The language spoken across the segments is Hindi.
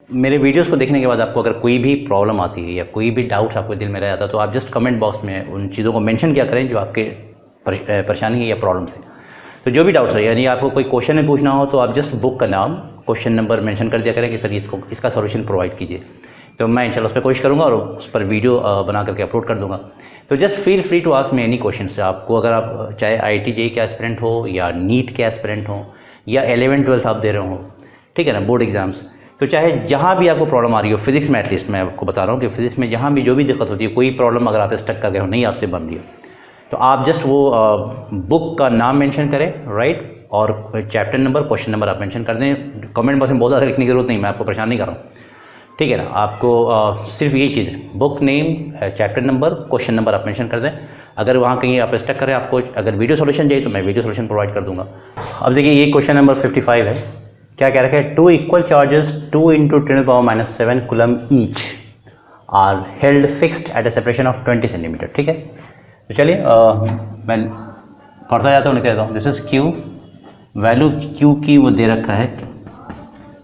मेरे वीडियोस को देखने के बाद आपको अगर कोई भी प्रॉब्लम आती है या कोई भी डाउट्स आपके दिल में रह जाता है तो आप जस्ट कमेंट बॉक्स में उन चीज़ों को मेंशन किया करें जो आपके परेशानी है या प्रॉब्लम है। तो जो भी डाउट्स है, यानी आपको कोई क्वेश्चन में पूछना हो तो आप जस्ट बुक का नाम, क्वेश्चन नंबर मेंशन कर दिया करें कि सर इसका सॉल्यूशन प्रोवाइड कीजिए। तो मैं इंशाल्लाह उस पर कोशिश करूँगा और उस पर वीडियो बना करके अपलोड कर दूँगा। तो just feel free to ask me any question से। आपको अगर आप चाहे IIT JEE के एस्पिरेंट हो या नीट के एस्पिरेंट हो या 11-12 आप दे रहे हो, ठीक है ना, बोर्ड एग्जाम्स, तो चाहे जहाँ भी आपको प्रॉब्लम आ रही हो, फिजिक्स में एटलीस्ट मैं आपको बता रहा हूँ कि फिजिक्स में जहाँ भी जो भी दिक्कत होती है, कोई प्रॉब्लम अगर आप स्टक कर गए हो, नहीं आपसे बन रही हो, तो आप जस्ट वो बुक का नाम मेंशन करें, राइट, और चैप्टर नंबर, क्वेश्चन नंबर आप मेंशन कर दें। कमेंट बॉक्स में बहुत ज़्यादा लिखने की जरूरत नहीं, मैं आपको परेशान नहीं कर रहा हूँ, ठीक है ना। आपको सिर्फ यही चीज़ है, book name, chapter number, question number आप मेंशन कर दें। अगर वहाँ कहीं आप स्टक करें, आपको अगर वीडियो सोल्यूशन चाहिए तो मैं वीडियो सोल्यूशन प्रोवाइड कर दूँगा। अब देखिए ये क्वेश्चन नंबर 55 है। क्या कह रखा है? 2 equal charges 2 × 10⁻⁻7 coulomb each are held fixed at a separation of 20 centimetre, ठीक है। तो चलिए मैं पढ़ता जाता हूँ, लिख देता हूँ। This is Q, value Q की वो दे रखा है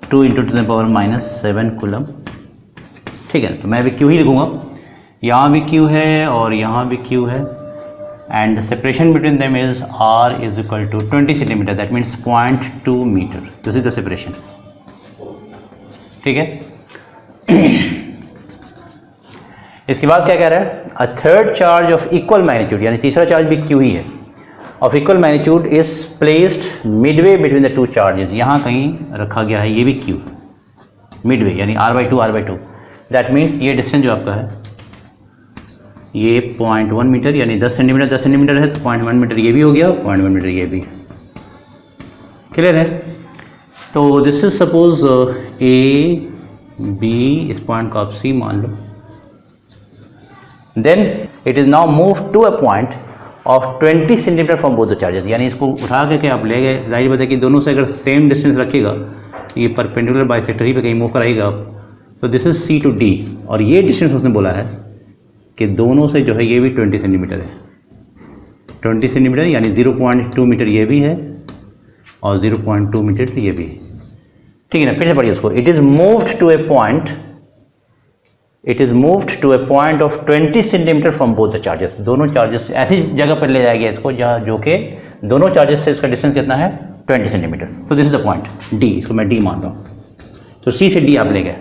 2 × 10⁻⁻7 कूलम, ठीक है। तो मैं भी Q ही लिखूँगा, यहाँ भी Q है और यहाँ भी Q है, and the separation between them is R is equal to 20 centimeter, that means 0.2 meter. This is the separation, ठीक है। इसके बाद क्या कह रहा है? A third charge of equal magnitude, यानी तीसरा चार्ज भी Q ही है, of equal magnitude is placed midway between the two charges. यहाँ कहीं रखा गया है, ये भी Q midway यानी R/2 that means ये डिस्टेंस जो आपका है ये 0.1 मीटर यानी 10 सेंटीमीटर है, तो 0.1 मीटर ये भी हो गया, 0.1 मीटर ये भी, क्लियर है। तो this is suppose A B, इस पॉइंट को आप C मान लो। Then it is now move to a point of 20 centimetre from both the charges, यानी इसको उठा के आप ले गए। जाहिर बात है कि दोनों से अगर सेम डिस्टेंस रखिएगा, ये परपेंडिकुलर बाइसेक्टर ही पे कहीं मूव कराइएगा आप, तो this is C to D, और ये डिस्टेंस उसने बोला है कि दोनों से जो है ये भी 20 सेंटीमीटर है, 20 सेंटीमीटर यानी 0.2 मीटर ये भी है और 0.2 मीटर ये भी है, ठीक है ना। फिर से पढ़िए उसको। It is moved to a point of 20 centimetre from both the charges. दोनों चार्जेस ऐसी जगह पर ले जाया गया इसको जहाँ जो कि दोनों चार्जेस से इसका डिस्टेंस कितना है? 20 सेंटीमीटर। तो this is the point D, इसको मैं D मान रहा हूँ। तो C से D आप ले गए।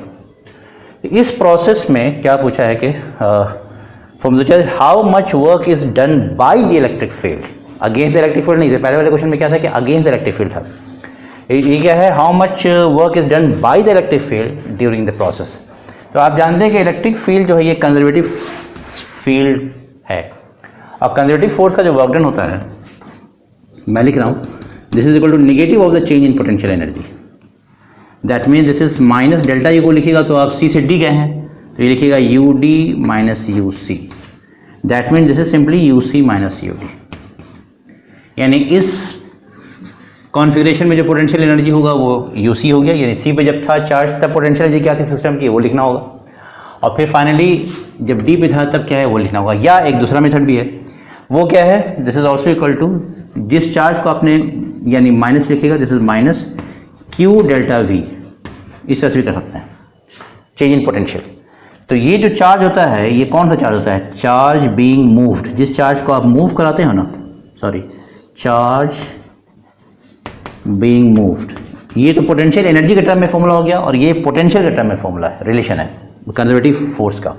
इस प्रोसेस में क्या पूछा है कि from the charge how much work is done by the electric field against the electric field. नहीं थे, पहले वाले क्वेश्चन में क्या था कि अगेंस्ट द इलेक्ट्रिक फील्ड था। ये क्या है? How much work is done by the electric field during the process. तो आप जानते हैं कि इलेक्ट्रिक फील्ड जो है ये कंजर्वेटिव फील्ड है, और कंजर्वेटिव फोर्स का जो वर्क डन होता है, मैं लिख रहा हूँ, this is equal to negative of the change in potential energy. That means this is minus delta U को लिखिएगा तो आप C से D गए हैं, तो ये लिखिएगा UD minus UC। That means this is simply UC minus UD। यानी इस कॉन्फ़िगरेशन में जो पोटेंशियल एनर्जी होगा वो UC हो गया, यानी C पे जब था चार्ज तब पोटेंशियल एनर्जी क्या थी सिस्टम की, वो लिखना होगा। और फिर फाइनली जब D पे था तब क्या है वो लिखना होगा। या एक दूसरा मेथड भी है, वो क्या है? This is also equal to, जिस चार्ज को आपने यानी माइनस लिखिएगा, this is minus Q delta V, इस तरह से भी कर सकते हैं, चेंज इन पोटेंशियल। तो ये जो चार्ज होता है ये कौन सा चार्ज होता है? Charge being moved. जिस चार्ज को आप मूव कराते हो ना, सॉरी, चार्ज बीइंग मूव्ड, ये तो पोटेंशियल एनर्जी के टर्म में फॉर्मूला हो गया, और ये पोटेंशियल के टर्म में फॉर्मूला है, रिलेशन है कंजर्वेटिव फोर्स का।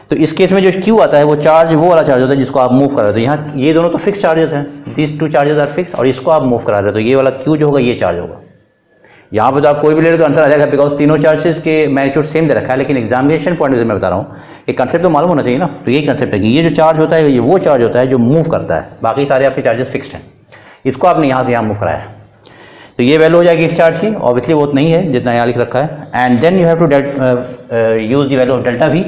तो इस केस में जो Q आता है वो चार्ज, वो वाला चार्ज होता है जिसको आप मूव करा रहे हो। तो यहाँ ये दोनों तो फिक्स चार्जेस हैं, these two charges are fix, और इसको आप मूव करा रहे हो, तो ये वाला Q जो होगा ये चार्ज होगा। यहाँ पे तो आप कोई भी ले लो तो आंसर आ जाएगा, बिकॉज तीनों चार्जेस के मैग्नीट्यूड सेम दे रखा है, लेकिन एग्जामिनेशन पॉइंट से मैं बता रहा हूँ, एक कंसेप्ट तो मालूम होना चाहिए ना। तो यही कंसेप्ट है कि ये जो चार्ज होता है ये वो चार्ज होता है जो मूव करता है, बाकी सारे आपके चार्जेस फिक्स्ड हैं, इसको आपने यहाँ से यहाँ मूव कराया है। तो ये वैल्यू हो जाएगी इस चार्ज की, ऑब्वियसली वो नहीं है जितना यहाँ लिख रखा है। And then you have to use the value of delta V।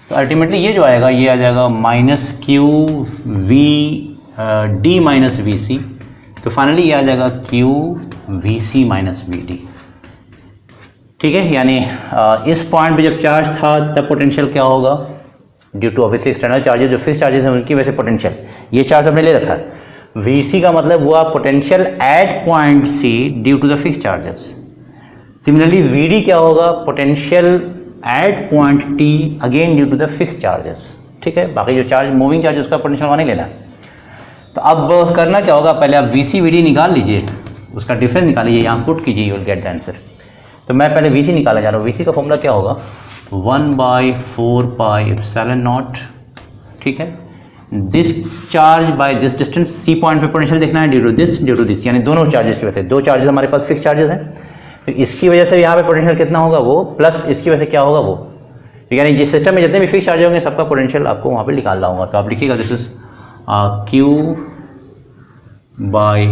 तो अल्टीमेटली ये जो आएगा ये आ जाएगा minus QV D minus VC। तो फाइनली ये आ जाएगा QVC माइनस VD। ठीक है, यानी इस पॉइंट पे जब चार्ज था तब पोटेंशियल क्या होगा, due to obviously external charges, जो फिक्स चार्जेस हैं उनकी वजह से पोटेंशियल, ये चार्ज हमने ले रखा है। Vc का मतलब हुआ potential at point C due to the fix charges. Similarly Vd क्या होगा, potential at point D again due to the fix charges. ठीक है, बाकी जो चार्ज मूविंग चार्ज उसका पोटेंशियल वहाँ नहीं लेना। तो अब करना क्या होगा, पहले आप Vc Vd निकाल लीजिए, उसका डिफरेंस निकाल लीजिए, यहाँ पुट कीजिए, you will get the answer. तो मैं पहले Vc निकालना जा रहा हूँ। Vc का फॉर्मूला क्या होगा, 1/4πε0। ठीक है, this charge by this distance, C point पे पोटेंशियल देखना है ड्यू टू दिस, यानी दोनों चार्जेस की वजह से, दो चार्जेस हमारे पास फिक्स चार्जेस हैं, तो इसकी वजह से यहाँ पे पोटेंशियल कितना होगा वो, प्लस इसकी वजह से क्या होगा वो, यानी जिस सिस्टम में जितने भी फिक्स चार्ज होंगे सबका पोटेंशियल आपको वहाँ पे निकालना होगा। तो आप लिखिएगा this is Q by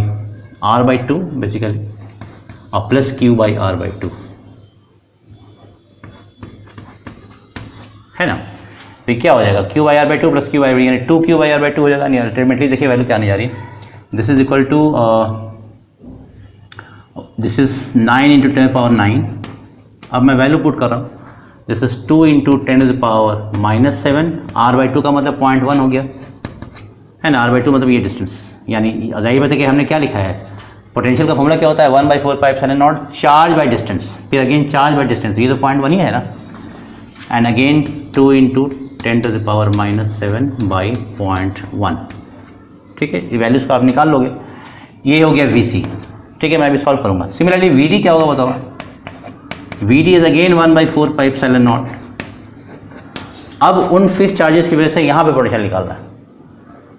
R/2 basically, और प्लस Q बाई R/2 है ना। तो क्या हो जाएगा, Q by R/2 plus Q by, यानी 2Q बाई R/2 हो जाएगा। अल्टीमेटली देखिए वैल्यू क्या आने जा रही है, this is equal to this is 9 × 10⁻9। अब मैं वैल्यू पुट कर रहा हूँ, दिस इज 2 × 10⁻⁻7। R/2 का मतलब 0.1 हो गया है ना, R/2 मतलब ये डिस्टेंस, यानी जाहिर बात है कि हमने क्या लिखा है, पोटेंशियल का फॉर्मूला क्या होता है, 1/4πε0 चार्ज बाय डिस्टेंस, फिर अगेन चार्ज बाय डिस्टेंस, ये तो 0.1 ही है ना, एंड अगेन 2 × 10⁻⁻7/0.1। ठीक है, ये वैल्यूज को आप निकाल लोगे, ये हो गया Vc। ठीक है, मैं अभी सॉल्व करूंगा। सिमिलरली Vd क्या होगा बताओ, Vd इज अगेन 1/4πε0। अब उन फिक्स चार्जेस की वजह से यहाँ पे पोटेंशियल निकालना है,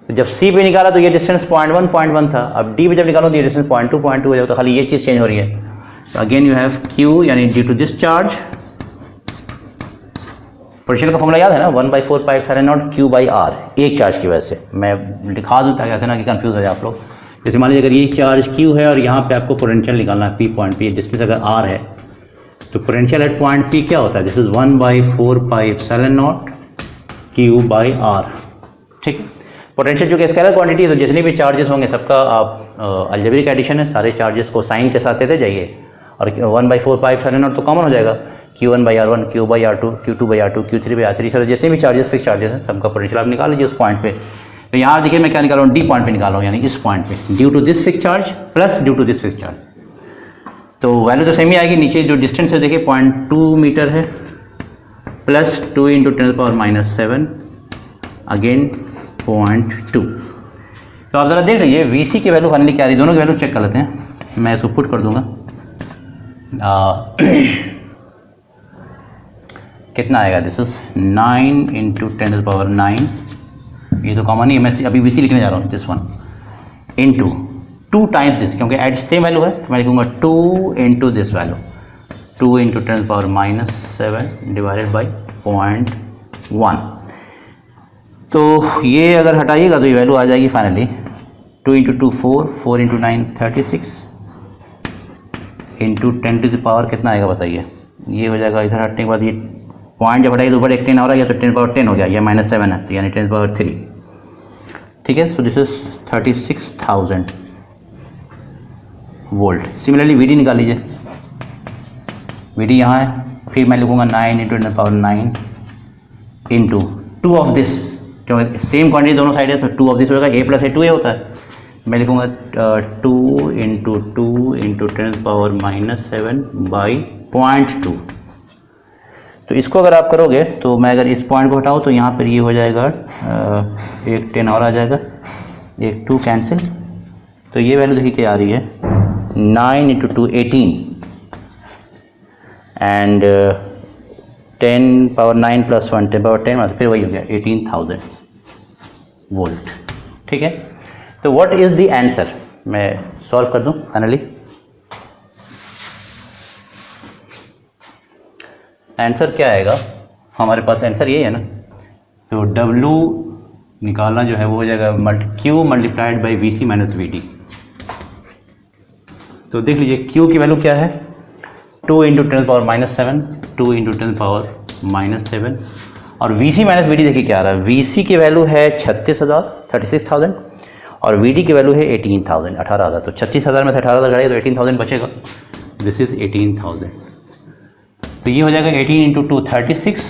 तो जब C पे निकाला तो ये डिस्टेंस 0.1 था, अब D पे जब निकालो तो ये डिस्टेंस 0.2 हो जाएगा, तो खाली ये चीज़ चेंज हो रही है। तो अगेन यू हैव Q, यानी due to this charge, potential का फॉर्मूला याद है ना, 1/4πε0 Q बाई R, एक चार्ज की वजह से। मैं लिखा दूँ ताकि कहते ना कि कंफ्यूज हो जाए आप लोग। जैसे मान लीजिए अगर ये चार्ज Q है और यहाँ पे आपको पोटेंशियल निकालना है P पॉइंट पे, डिस्टेंस अगर R है, तो पोटेंशियल एट पॉइंट P क्या होता है, this is 1/4πε0 Q by R। ठीक, पोटेंशियल जो कि स्केलर क्वांटिटी है, तो जितने भी चार्जेस होंगे सबका आप अलजेब्रिक एडिशन है, सारे चार्जेस को साइन के साथ देते जाइए, और 1/4πε0 तो कॉमन हो जाएगा, Q1/R1, Q/R2, Q2/R2, Q3/R3, sir जितने भी चार्जेस फिक्स चार्जेस हैं सबका पोटेंशियल आप निकाल लीजिए उस पॉइंट पे। तो यहाँ देखिए मैं क्या निकाल रहा हूँ, डी पॉइंट पे निकाल रहा हूँ, यानी इस पॉइंट पे, due to this fix charge plus due to this fix charge. तो वैल्यू तो सेम ही आएगी, नीचे जो डिस्टेंस है देखिए 0.2 मीटर है, प्लस 2 × 10⁻⁻7 अगेन 0.2। तो आप ज़रा देख लीजिए Vc की वैल्यू फाइनली क्या आ रही है, दोनों की वैल्यू चेक कर लेते हैं, मैं इसको पुट कर दूंगा। कितना आएगा, दिस इज 9 × 10⁻9, ये तो कॉमन ही है, मैं अभी Vc लिखने जा रहा हूँ, this one into 2 times this, क्योंकि एट सेम वैल्यू है तो मैं लिखूँगा 2 × दिस वैल्यू, 2 × 10⁻⁻7 डिवाइडेड बाई 0.1। तो ये अगर हटाइएगा तो ये वैल्यू आ जाएगी फाइनली 2 × 2 4, 4 × 9 36, इंटू 10⁻, कितना आएगा बताइए, ये हो जाएगा, इधर हटने के बाद ये पॉइंट जब हटाइए तो ऊपर एक 10 और आ गया, तो 10⁻10 हो गया, ये -7 है, तो यानी 10⁻3। ठीक है, so this is 36,000 volt. Similarly Vd निकाल लीजिए, Vd यहाँ है, फिर मैं लिखूँगा 9 × 10⁻9 इंटू 2 ऑफ दिस, क्योंकि सेम क्वांटिटी दोनों साइड है तो 2 ऑफ दिस होगा, a + a 2 a होता है, मैं लिखूँगा 2 × 2 × 10⁻⁻7/0.2। तो इसको अगर आप करोगे तो मैं अगर इस पॉइंट को हटाऊँ तो यहाँ पर ये हो जाएगा, एक 10 और आ जाएगा, एक 2 कैंसिल, तो ये वैल्यू देखिए क्या आ रही है, 9 × 2 18 एंड 10⁻9 + 1 10⁻10, मतलब फिर वही हो गया 18,000 वोल्ट। ठीक है, तो व्हाट इज़ द आंसर, मैं सॉल्व कर दूं फाइनली। आंसर क्या आएगा, हमारे पास आंसर ये है ना, तो W निकालना जो है वो हो जाएगा Q × Vc - Vd। तो देख लीजिए Q की वैल्यू क्या है, 2 × 10⁻⁻7, 2 × 10⁻⁻7, और Vc - Vd देखिए क्या आ रहा है, Vc की वैल्यू है 36,000 और Vd की वैल्यू है 18,000 18,000। तो 36,000 में से 18,000 घटाइए तो 18,000 बचेगा, दिस इज 18,000। तो ये हो जाएगा 18 इंटू 2 36,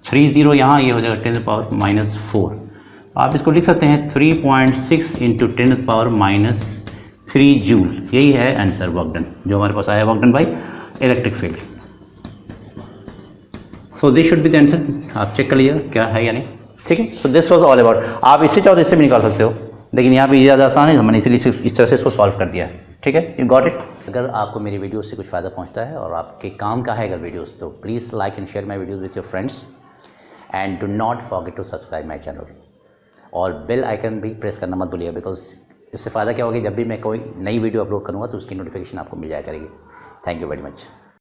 30 यहाँ, ये हो जाएगा 10⁻⁻4। आप इसको लिख सकते हैं 3.6 इंटू 10⁻⁻3 जूल। यही है आंसर, वर्क डन, जो हमारे पास आया, work done by electric field. So this should be the answer. आप चेक कर लीजिए क्या है या नहीं, ठीक है। So this was all about. आप इससे चाहो तो इससे भी निकाल सकते हो, लेकिन यहाँ पे ज़्यादा आसान है, मैंने इसलिए सिर्फ इस तरह से इसको सॉल्व कर दिया है, ठीक है। You got it. अगर आपको मेरी वीडियो से कुछ फ़ायदा पहुँचता है और आपके काम का है अगर वीडियोस, तो please like and share my videos with your friends and do not forget to subscribe my channel, और बेल आइकन भी प्रेस करना मत भूलिएगा, बिकॉज इससे फ़ायदा क्या होगा, जब भी मैं कोई नई वीडियो अपलोड करूँगा तो उसकी नोटिफिकेशन आपको मिल जाया करेगी। Thank you very much.